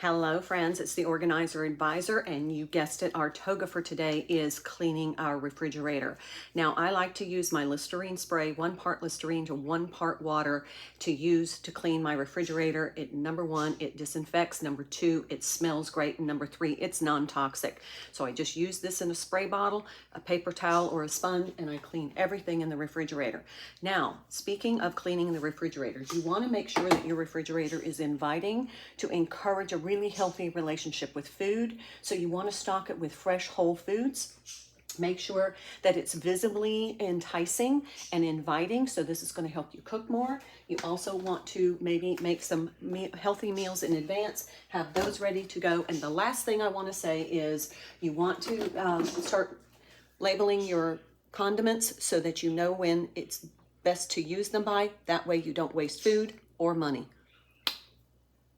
Hello friends, it's the Organizer Advisor, and you guessed it, our TOGA for today is cleaning our refrigerator. Now I like to use my Listerine spray, 1 part Listerine to 1 part water to use to clean my refrigerator. Number 1, it disinfects. Number 2, it smells great. And number 3, it's non-toxic. So I just use this in a spray bottle, a paper towel or a sponge, and I clean everything in the refrigerator. Now, speaking of cleaning the refrigerator, you want to make sure that your refrigerator is inviting to encourage a really healthy relationship with food. So you want to stock it with fresh whole foods. Make sure that it's visibly enticing and inviting. So this is going to help you cook more. You also want to maybe make some healthy meals in advance, have those ready to go. And the last thing I want to say is you want to start labeling your condiments so that you know when it's best to use them by. That way you don't waste food or money.